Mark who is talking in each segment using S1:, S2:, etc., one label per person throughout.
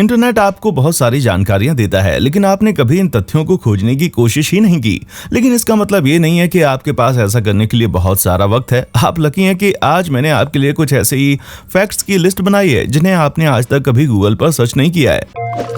S1: Internet आपको बहुत सारी जानकारियां देता है, लेकिन आपने कभी इन तथ्यों को खोजने की कोशिश ही नहीं की। लेकिन इसका मतलब ये नहीं है कि आपके पास ऐसा करने के लिए बहुत सारा वक्त है। आप लकी हैं कि आज मैंने आपके लिए कुछ ऐसे ही फैक्ट्स की लिस्ट बनाई है जिन्हें आपने आज तक कभी गूगल पर सर्च नहीं किया है।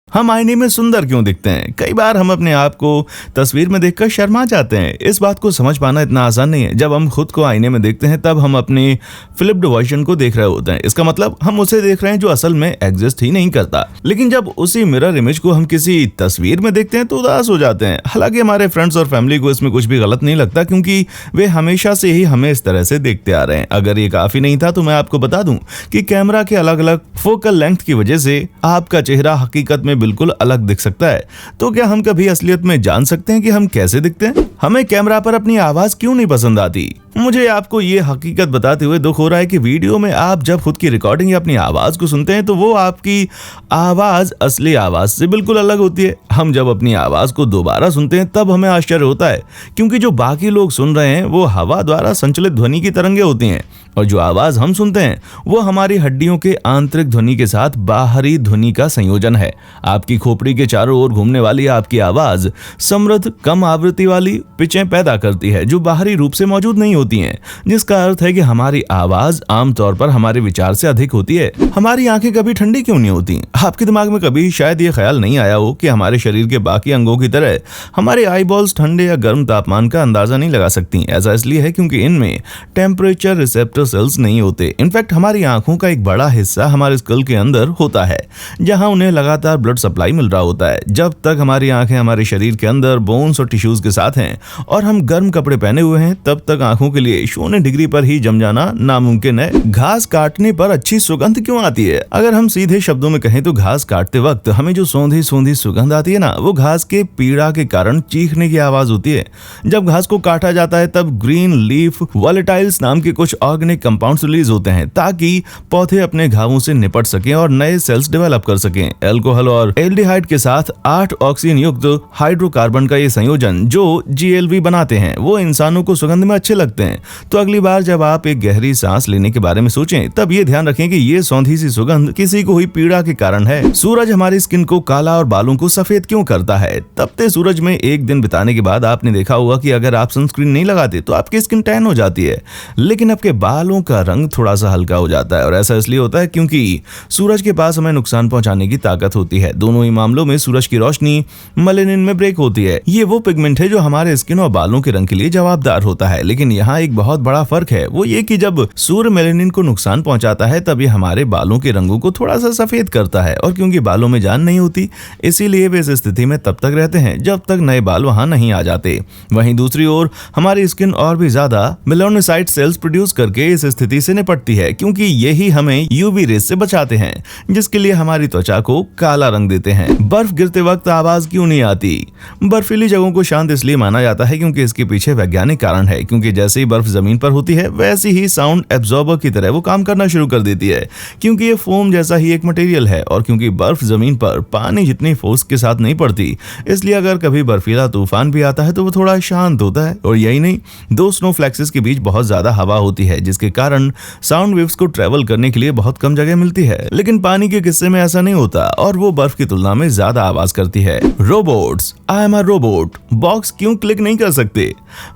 S1: हम आईने में सुंदर क्यों दिखते हैं? कई बार हम अपने आप को तस्वीर में देखकर शर्मा जाते हैं। इस बात को समझ पाना इतना आसान नहीं है। जब हम खुद को आईने में देखते हैं तब हम अपने फ्लिप्ड वर्जन को देख रहे होते हैं। इसका मतलब हम उसे देख रहे हैं जो असल में एग्जिस्ट ही नहीं करता। लेकिन जब उसी मिरर इमेज को हम किसी तस्वीर में देखते हैं तो उदास हो जाते हैं। हालांकि हमारे फ्रेंड्स और फैमिली को इसमें कुछ भी गलत नहीं लगता, क्योंकि वे हमेशा से ही हमें इस तरह से देखते आ रहे हैं। अगर ये काफी नहीं था तो मैं आपको बता दूं कि कैमरा के अलग अलग फोकल लेंथ की वजह से आपका चेहरा हकीकत में बिल्कुल अलग दिख सकता है। तो क्या हम कभी असलियत में जान सकते हैं कि हम कैसे दिखते हैं? हमें कैमरा पर अपनी आवाज क्यों नहीं पसंद आती? मुझे आपको ये हकीकत बताते हुए दुख हो रहा है कि वीडियो में आप जब खुद की रिकॉर्डिंग या अपनी आवाज को सुनते हैं तो वो आपकी आवाज असली आवाज से बिल्कुल अलग होती है। हम जब अपनी आवाज को दोबारा सुनते हैं तब हमें आश्चर्य होता है, क्योंकि जो बाकी लोग सुन रहे हैं वो हवा द्वारा संचलित ध्वनि की तरंगें होती हैं, और जो आवाज हम सुनते हैं वो हमारी हड्डियों के आंतरिक ध्वनि के साथ बाहरी ध्वनि का संयोजन है। आपकी खोपड़ी के चारों ओर घूमने वाली आपकी आवाज समृद्ध कम आवृत्ति वाली पिचें पैदा करती है जो बाहरी रूप से मौजूद नहीं होती हैं, जिसका अर्थ है कि हमारी आवाज आमतौर पर हमारे विचार से अधिक होती है। हमारी आंखें कभी ठंडी क्यों नहीं होती? आपके दिमाग में कभी शायद ये ख्याल नहीं आया हो कि हमारे शरीर के बाकी अंगों की तरह हमारे आईबॉल्स ठंडे या गर्म तापमान का अंदाजा नहीं लगा सकती। ऐसा इसलिए है क्योंकि इनमें टेम्परेचर रिसेप्टर सेल्स नहीं होते। इनफैक्ट हमारी आंखों का एक बड़ा हिस्सा हमारे स्कल के अंदर होता है, जहां उन्हें लगातार ब्लड सप्लाई मिल रहा होता है। जब तक हमारी आंखें हमारे शरीर के अंदर बोन्स और टिश्यूज के साथ हैं और हम गर्म कपड़े पहने हुए हैं, तब तक आंखों के लिए 0 डिग्री पर ही जम जाना नामुमकिन है। घास काटने पर अच्छी सुगंध क्यों आती है? अगर हम सीधे शब्दों में कहें तो घास काटते वक्त हमें जो सौंधी सौंधी सुगंध आती है ना, वो घास के पीड़ा के कारण चीखने की आवाज होती है। जब घास को काटा जाता है तब ग्रीन लीफ वॉलेटाइल्स नाम के कुछ ऑर्गेनिक कंपाउंड्स रिलीज होते हैं ताकि पौधे अपने घावों से निपट सकें और नए सेल्स डेवलप कर सकें। अल्कोहल और एल्डिहाइड के साथ 8 ऑक्सीजन युक्त हाइड्रोकार्बन का ये संयोजन जो GLV बनाते हैं वो इंसानों को सुगंध में अच्छे लगते हैं। तो अगली बार जब आप एक गहरी सांस लेने के बारे में सोचें तब ये ध्यान रखें कि ये सौंधी सी सुगंध किसी को हुई पीड़ा के कारण है। सूरज हमारी स्किन को काला और बालों को सफेद क्यों करता है? तपते सूरज में एक दिन बिताने के बाद आपने देखा होगा कि अगर आप सनस्क्रीन नहीं लगाते तो आपकी स्किन टैन हो जाती है, लेकिन आपके बालों का रंग थोड़ा सा हल्का हो जाता है। और ऐसा इसलिए होता है क्योंकि सूरज के पास हमें नुकसान पहुंचाने की ताकत होती है। दोनों ही मामलों में सूरज की रोशनी मेलेनिन में ब्रेक होती है। ये वो पिगमेंट है जो हमारे स्किन और बालों के रंग के लिए जवाबदार होता है। लेकिन यहाँ एक बहुत बड़ा फर्क है, वो ये कि जब सूर्य मेलेनिन को नुकसान पहुंचाता है तब ये हमारे बालों के रंगों को थोड़ा सा सफेद करता है, और क्योंकि बालों में जान नहीं होती इसीलिए वे इस स्थिति में तब तक रहते हैं जब तक नए बाल वहां नहीं आ जाते। वहीं दूसरी ओर हमारी स्किन और भी ज्यादा मेलानोसाइट सेल्स प्रोड्यूस करके इस स्थिति से निपटती है, क्योंकि यही हमें यूवी रेस से बचाते हैं, जिसके लिए हमारी त्वचा को काला रंग देते हैं। बर्फ गिरते वक्त आवाज क्यों नहीं आती? बर्फीली जगहों को शांत इसलिए माना जाता है क्योंकि इसके पीछे वैज्ञानिक कारण है, क्योंकि जैसे ही बर्फ जमीन पर होती है वैसे ही साउंड एब्जॉर्बर की तरह वो काम करना शुरू कर देती है, क्योंकि ये फोम जैसा ही एक मटेरियल है। और क्योंकि बर्फ जमीन पर पानी जितनी फोर्स के साथ नहीं पड़ती, इसलिए अगर कभी बर्फीला तूफान भी आता है तो वो थोड़ा शांत होता है। और यही नहीं, 2 स्नोफ्लैक्सेस के बीच बहुत ज्यादा हवा होती है, जिसके कारण साउंड वेव्स को ट्रेवल करने के लिए बहुत कम जगह मिलती है। लेकिन पानी के किस्से में ऐसा नहीं होता और वो बर्फ की तुलना में ज्यादा आवाज करती है। Robots, I am a robot box क्यों क्लिक नहीं कर सकते?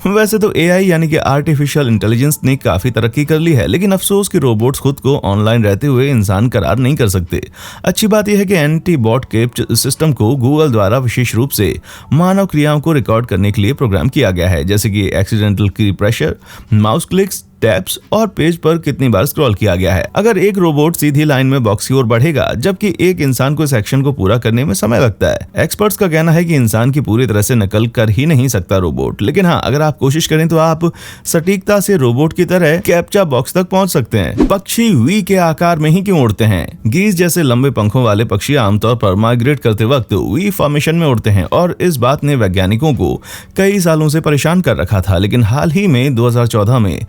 S1: वैसे तो AI यानी कि आर्टिफिशियल इंटेलिजेंस ने काफी तरक्की कर ली है, लेकिन अफसोस कि रोबोट्स खुद को ऑनलाइन रहते हुए इंसान करार नहीं कर सकते। अच्छी बात यह है कि एंटी बॉट कैप्चर सिस्टम को गूगल द्वारा विशेष रूप से मानव क्रियाओं को रिकॉर्ड करने के लिए प्रोग्राम किया गया है, जैसे कि एक्सीडेंटल की प्रेशर, माउस क्लिक्स, टैप्स और पेज पर कितनी बार स्क्रॉल किया गया है। अगर एक रोबोट सीधी लाइन में बॉक्स की ओर बढ़ेगा जबकि एक इंसान को इस एक्शन को पूरा करने में समय लगता है। एक्सपर्ट्स का कहना है कि इंसान की पूरी तरह से नकल कर ही नहीं सकता रोबोट, लेकिन हाँ, अगर आप कोशिश करें तो आप सटीकता से रोबोट की तरह कैप्चा बॉक्स तक पहुंच सकते हैं। पक्षी वी के आकार में ही क्यों उड़ते हैं? गीज जैसे लंबे पंखों वाले पक्षी आमतौर पर माइग्रेट करते वक्त वी फॉर्मेशन में उड़ते हैं, और इस बात ने वैज्ञानिकों को कई सालों से परेशान कर रखा था। लेकिन हाल ही में 2014 में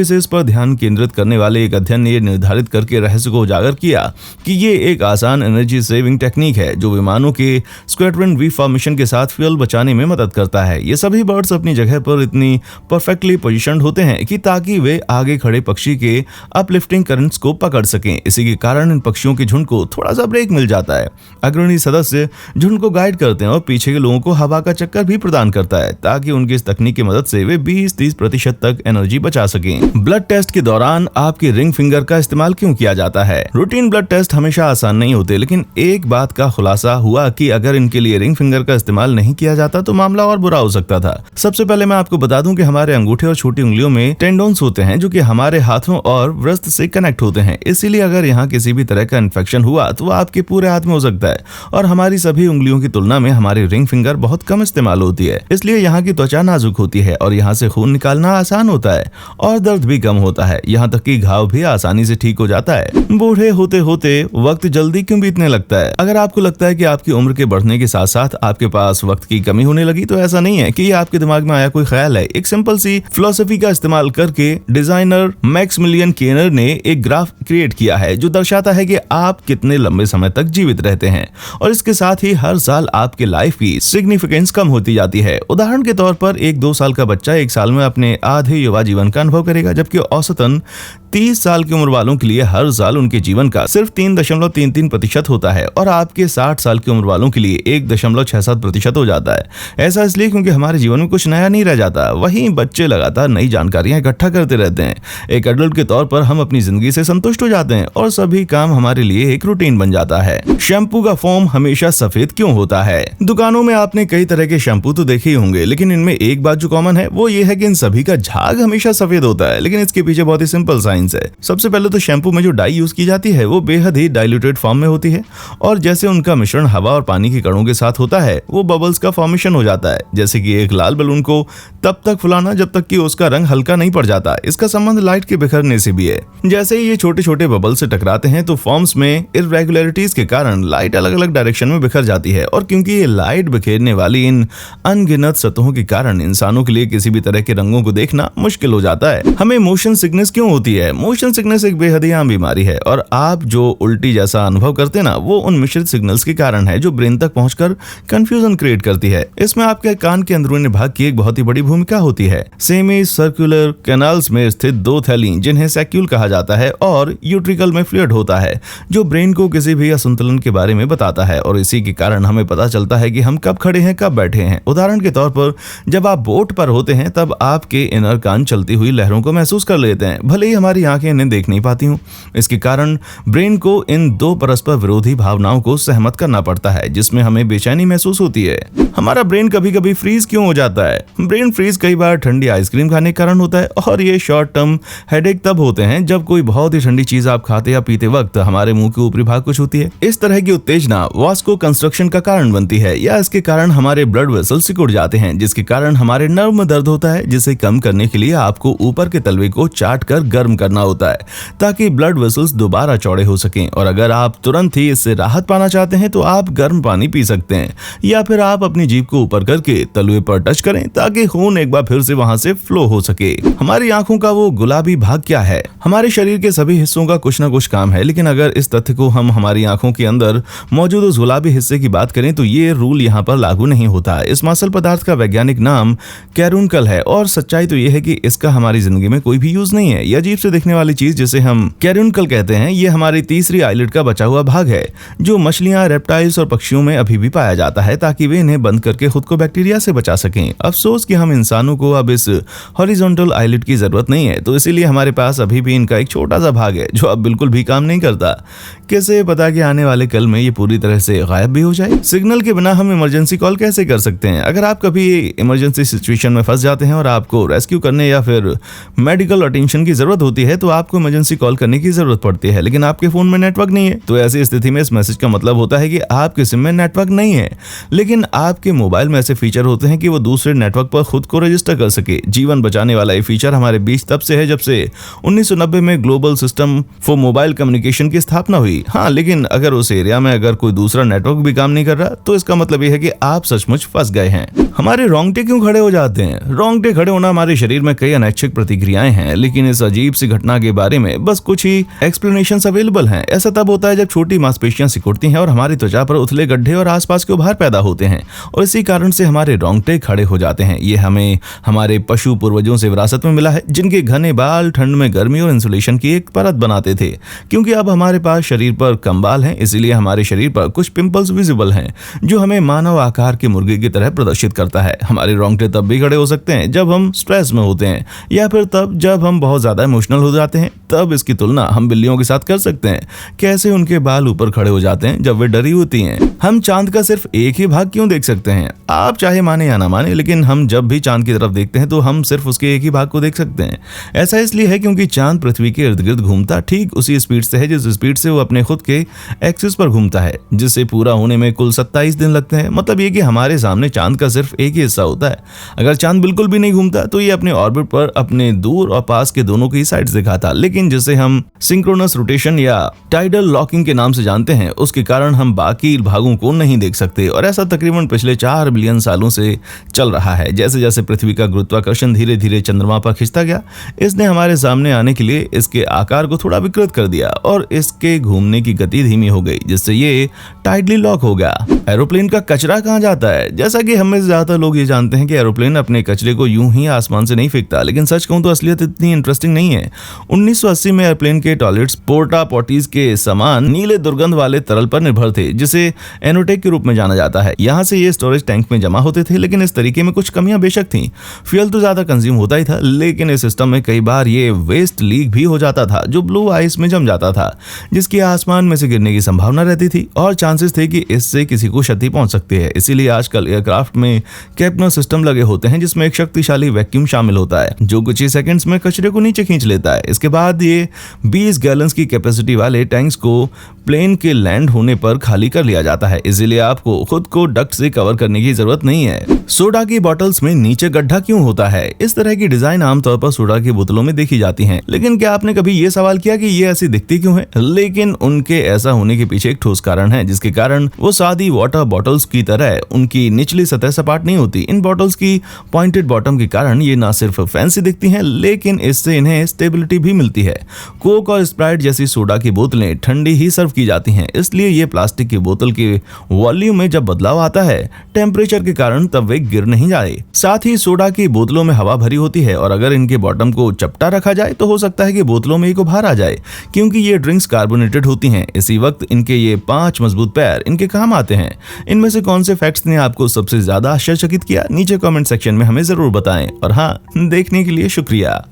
S1: विशेष पर ध्यान केंद्रित करने वाले एक अध्ययन ने निर्धारित करके रहस्य को उजागर किया कि ये एक आसान एनर्जी सेविंग टेक्निक है जो विमानों के स्क्वाड्रन वी फॉर्मेशन के साथ फ्यूल बचाने में मदद करता है। ये सभी बर्ड्स अपनी जगह पर इतनी परफेक्टली पोजीशनड होते हैं कि ताकि वे आगे खड़े पक्षी के अपलिफ्टिंग करंट्स को पकड़ सकें। इसी के कारण इन पक्षियों के झुंड को थोड़ा सा ब्रेक मिल जाता है। अग्रणी सदस्य झुंड को गाइड करते हैं और पीछे के लोगों को हवा का चक्कर भी प्रदान करता है ताकि उनकी इस तकनीक की मदद से वे 20-30% तक एनर्जी बचा सकें। ब्लड टेस्ट के दौरान आपकी रिंग फिंगर का इस्तेमाल क्यों किया जाता है? रूटीन ब्लड टेस्ट हमेशा आसान नहीं होते, लेकिन एक बात का खुलासा हुआ कि अगर इनके लिए रिंग फिंगर का इस्तेमाल नहीं किया जाता तो मामला और बुरा हो सकता था। सबसे पहले मैं आपको बता दूं कि हमारे अंगूठे और छोटी उंगलियों में टेंडोन्स होते हैं जो कि हमारे हाथों और वृत्त से कनेक्ट होते हैं। इसीलिए अगर यहाँ किसी भी तरह का इन्फेक्शन हुआ तो आपके पूरे हाथ में हो सकता है और हमारी सभी उंगलियों की तुलना में हमारी रिंग फिंगर बहुत कम इस्तेमाल होती है। इसलिए यहाँ की त्वचा नाजुक होती है और यहाँ से खून निकालना आसान होता है और दर्द भी कम होता है। यहाँ तक कि घाव भी आसानी से ठीक हो जाता है। बूढ़े होते होते वक्त जल्दी क्यों बीतने लगता है? अगर आपको लगता है कि आपकी उम्र के बढ़ने के साथ साथ आपके पास वक्त की कमी होने लगी तो ऐसा नहीं है कि ये आपके दिमाग में आया कोई ख्याल है। एक सिंपल सी फिलॉसफी का इस्तेमाल करके डिजाइनर मैक्सिमिलियन केनर ने एक ग्राफ क्रिएट किया है जो दर्शाता है कि आप कितने लंबे समय तक जीवित रहते हैं और इसके साथ ही हर साल आपके लाइफ की सिग्निफिकेंस कम होती जाती है। उदाहरण के तौर पर एक 2 साल का बच्चा 1 साल में अपने आधे युवा जीवन का अनुभव करेगा, जबकि औसतन 30 साल की उम्र वालों के लिए हर साल उनके जीवन का सिर्फ 3.33% होता है और आपके 60 साल की उम्र वालों के लिए 1.67% हो जाता है। ऐसा इसलिए क्योंकि हमारे जीवन में कुछ नया नहीं रह जाता, वहीं बच्चे लगातार नई जानकारियां इकट्ठा करते रहते हैं। एक एडल्ट के तौर पर हम अपनी जिंदगी से संतुष्ट हो जाते हैं और सभी काम हमारे लिए एक रूटीन बन जाता है। शैम्पू का फोम हमेशा सफेद क्यों होता है? दुकानों में आपने कई तरह के शैम्पू तो देखे ही होंगे, लेकिन इनमें एक बात जो कॉमन है वो ये है कि इन सभी का झाग हमेशा सफेद होता है। लेकिन इसके पीछे बहुत ही सिंपल साइंस है। सबसे पहले तो शैम्पू में जो डाई यूज की जाती है वो बेहद ही डाइल्यूटेड फॉर्म में होती है और जैसे उनका मिश्रण हवा और पानी के कणों के साथ होता है वो बबल्स का फॉर्मेशन हो जाता है। जैसे कि एक लाल बलून को तब तक फुलाना जब तक कि उसका रंग हल्का नहीं पड़ जाता। इसका संबंध लाइट के बिखरने से भी है। जैसे ही ये छोटे छोटे बबल से टकराते हैं तो फॉर्म्स में इरेगुलरिटीज के कारण लाइट अलग अलग डायरेक्शन में बिखर जाती है और क्योंकि ये लाइट बिखेरने वाली इन अनगिनत सतहों के कारण इंसानों के लिए किसी भी तरह के रंगों को देखना मुश्किल हो जाता है। हमें मोशन सिकनेस क्यों होती है? मोशन सिकनेस एक बेहद ही आम बीमारी है और आप जो उल्टी जैसा अनुभव करते हैं ना वो उन मिश्रित सिग्नल्स के कारण है जो ब्रेन तक पहुंचकर कंफ्यूजन क्रिएट करती है। इसमें आपके कान के अंदरूनी भाग की एक बहुत ही बड़ी भूमिका होती है। सेमी सर्कुलर कैनाल्स में स्थित 2 थैली जिन्हें सैक्यूल कहा जाता है और यूट्रिकल में फ्लूइड होता है जो ब्रेन को किसी भी असंतुलन के बारे में बताता है और इसी के कारण हमें पता चलता है कि हम कब खड़े हैं कब बैठे हैं। उदाहरण के तौर पर जब आप बोट पर होते हैं तब आपके इनर कान चलती हुई लहरों को महसूस कर लेते हैं, भले ही हमारी आंखें इन्हें देख नहीं पाती हूं। इसके कारण ब्रेन को इन 2 परस्पर विरोधी भावनाओं को सहमत करना पड़ता है जिसमें हमें बेचैनी महसूस होती है। हमारा ब्रेन कभी कभी फ्रीज क्यों हो जाता है? ब्रेन फ्रीज कई बार ठंडी आइसक्रीम खाने के कारण होता है और ये शॉर्ट टर्म हेडेक तब होते हैं जब कोई बहुत ही ठंडी चीज आप खाते या पीते वक्त हमारे मुंह के ऊपरी भाग कुछ होती है। इस तरह की उत्तेजना वास्को कंस्ट्रक्शन का कारण बनती है या इसके कारण हमारे ब्लड वेसल सिकुड़ जाते हैं जिसके कारण हमारे नर्व में दर्द होता है, जिसे कम करने के लिए आपको ऊपर के तलवे को चाट कर गर्म करना होता है ताकि ब्लड वेसल्स दोबारा चौड़े हो सकें। और अगर आप तुरंत ही इससे राहत पाना चाहते हैं तो आप गर्म पानी पी सकते हैं या फिर आप अपनी जीभ को ऊपर करके तलवे पर टच करें ताकि खून एक बार फिर से वहां से फ्लो हो सके। हमारी आंखों का वो गुलाबी भाग क्या है? हमारे शरीर के सभी हिस्सों का कुछ ना कुछ काम है, लेकिन अगर इस तथ्य को हम हमारी आंखों के अंदर मौजूद उस गुलाबी हिस्से की बात करें तो ये रूल यहाँ पर लागू नहीं होता। इस मांसल पदार्थ का वैज्ञानिक नाम कैरुनकल है और सच्चाई तो ये है कि इसका हमारी जिंदगी में कोई भी यूज नहीं है। यह अजीब से दिखने वाली चीज जिसे हम कैरुनकल कहते हैं ये हमारी तीसरी आईलिड का बचा हुआ भाग है जो मछलियां, रेप्टाइल्स और पक्षियों में अभी भी पाया जाता है ताकि वे इन्हें बंद करके खुद को बैक्टीरिया से बचा सकें। अफसोस कि हम इंसानों को अब इस हॉरिजॉन्टल आईलिड की जरूरत नहीं है, तो इसीलिए हमारे पास अभी भी इनका एक छोटा सा भाग है जो अब बिल्कुल भी काम नहीं करता। कैसे पता कि आने वाले कल में ये पूरी तरह से गायब भी हो जाए? सिग्नल के बिना हम इमरजेंसी कॉल कैसे कर सकते हैं? अगर आप कभी इमरजेंसी सिचुएशन में फंस जाते हैं और आपको रेस्क्यू करने या फिर मेडिकल अटेंशन की जरूरत होती है तो आपको इमरजेंसी कॉल करने की जरूरत पड़ती है, लेकिन आपके फोन में नेटवर्क नहीं है। तो ऐसी स्थिति में इस मैसेज का मतलब होता है कि आपके सिम में नेटवर्क नहीं है, लेकिन आपके मोबाइल में ऐसे फीचर होते हैं कि वो दूसरे नेटवर्क पर खुद को रजिस्टर कर सके। जीवन बचाने वाला ये फीचर हमारे बीच तब से है जब से 1990 में global system for mobile communication की स्थापना हुई। हाँ, लेकिन अगर उस एरिया में अगर कोई दूसरा नेटवर्क भी काम नहीं कर रहा तो इसका मतलब ये है कि आप सचमुच फंस गए हैं। हमारे रोंगटे क्यों खड़े हो जाते हैं? रोंगटे खड़े होना हमारे शरीर में कई अनैच्छिक प्रतिक्रियाएं हैं, लेकिन इस अजीब सी घटना के बारे में बस कुछ ही एक्सप्लेनेशंस अवेलेबल हैं। ऐसा तब होता है जब छोटी मांसपेशियां सिकुड़ती हैं और हमारी त्वचा पर उथले गड्ढे और आसपास के उभार पैदा होते हैं, और इसी कारण से हमारे रोंगटे खड़े हो जाते हैं। ये हमें हमारे पशु पूर्वजों से विरासत में मिला है, जिनके घने बाल ठंड में गर्मी और इंसुलेशन की एक परत बनाते थे। क्योंकि अब हमारे पास शरीर पर कम बाल हैं, इसीलिए हमारे शरीर पर कुछ पिंपल्स विजिबल हैं, जो हमें मानव आकार के मुर्गे की तरह प्रदर्शित करता है। हमारे रोंगटे तब भी खड़े हो सकते हैं जब हम स्ट्रेस में होते हैं, या फिर तब जब हम बहुत ज्यादा इमोशनल हो जाते हैं। तब इसकी तुलना हम बिल्लियों के साथ कर सकते हैं। कैसे उनके बाल ऊपर खड़े हो जाते हैं जब वे डरी होती हैं। हम चांद का सिर्फ एक ही भाग क्यों देख सकते हैं? आप चाहे माने या ना माने, लेकिन हम जब भी चांद की तरफ देखते हैं तो हम सिर्फ उसके एक ही भाग को देख सकते हैं। ऐसा इसलिए है क्योंकि चांद पृथ्वी के इर्द गिर्द घूमता ठीक उसी स्पीड से है जिस स्पीड से वो अपने खुद के एक्सिस पर घूमता है, जिससे पूरा होने में कुल 27 दिन लगते हैं। मतलब ये कि हमारे सामने चांद का सिर्फ एक ही हिस्सा होता है। अगर चांद बिल्कुल भी नहीं घूमता तो ये अपने ऑर्बिट पर अपने दूर और पास के दोनों की साइड्स दिखाता, लेकिन जिसे हम सिंक्रोनस रोटेशन या टाइडल लॉकिंग के नाम से जानते हैं, उसके कारण हम बाकी भागों को नहीं देख सकते। और ऐसा तकरीबन पिछले 4 बिलियन सालों से चल रहा है। जैसे जैसे पृथ्वी का गुरुत्वाकर्षण धीरे धीरे चंद्रमा पर खिंचता गया, इसने हमारे सामने आने के लिए इसके आकार को थोड़ा विकृत कर दिया और इसके घूमने की गति धीमी हो गई, जिससे ये टाइडली लॉक हो गया। एरोप्लेन का कचरा कहाँ जाता है? जैसा कि हम में से ज्यादातर लोग ये जानते हैं कि एरोप्लेन अपने कचरे को यूं ही आसमान से नहीं फेंकता, लेकिन सच कहूं तो असलियत इतनी इंटरेस्टिंग नहीं है। 1980 में एयरप्लेन के टॉयलेट्स पोर्टा पॉटीज के समान नीले दुर्गंध वाले तरल पर निर्भर थे, जिसे एनोटेक के रूप में जाना जाता है। यहाँ से ये स्टोरेज टैंक में जमा होते थे, लेकिन इस तरीके में कुछ कमियां बेशक थी। फ्यूल तो ज्यादा कंज्यूम होता ही था, लेकिन इस सिस्टम में कई बार ये वेस्ट लीक भी हो जाता था, जो ब्लू आइस में जम जाता था, जिसकी आसमान में से गिरने की संभावना रहती थी और चांसेस थे कि इससे किसी को क्षति पहुंच सकती है। इसीलिए आजकल एयरक्राफ्ट में कैप्नो सिस्टम लगे होते हैं, जिसमें एक शक्तिशाली वैक्यूम शामिल होता है, जो कुछ ही सेकंड्स में कचरे को नीचे खींच लेता है। इसके बाद ये 20 गैलन्स की कैपेसिटी वाले टैंक्स को प्लेन के लैंड होने पर खाली कर लिया जाता है। इसीलिए आपको खुद को डक्ट से कवर करने की जरूरत नहीं है। सोडा की बोतल्स में नीचे गड्ढा क्यों होता है? इस तरह की डिजाइन आमतौर पर सोडा की बोतलों में देखी जाती हैं, लेकिन क्या आपने कभी ये सवाल किया कि ये ऐसी दिखती क्यों है? लेकिन उनके ऐसा होने के पीछे एक ठोस कारण है, जिसके कारण वो सादी वाटर बॉटल्स की तरह उनकी निचली सतह सपाट नहीं होती। इन बॉटल्स की पॉइंटेड बॉटम के कारण ये ना सिर्फ फैंसी दिखती हैं, लेकिन इससे इन्हें स्टेबिलिटी भी मिलती है। कोक और स्प्राइट जैसी सोडा की बोतलें ठंडी ही सर्व की जाती हैं, इसलिए ये प्लास्टिक की बोतल के वॉल्यूम में जब बदलाव आता है टेम्परेचर के कारण, तब वे गिर नहीं जाए। साथ ही सोडा की बोतलों में हवा भरी होती है और अगर इनके बॉटम को चपटा रखा जाए तो हो सकता है कि बोतलों में एक उभार आ जाए, क्योंकि ये ड्रिंक्स कार्बोनेटेड होती हैं। इसी वक्त इनके ये 5 मजबूत पैर इनके काम आते हैं। इनमें से कौन से फैक्ट्स ने आपको सबसे ज्यादा आश्चर्यचकित किया? नीचे कमेंट सेक्शन में हमें जरूर बताएं। और हाँ, देखने के लिए शुक्रिया।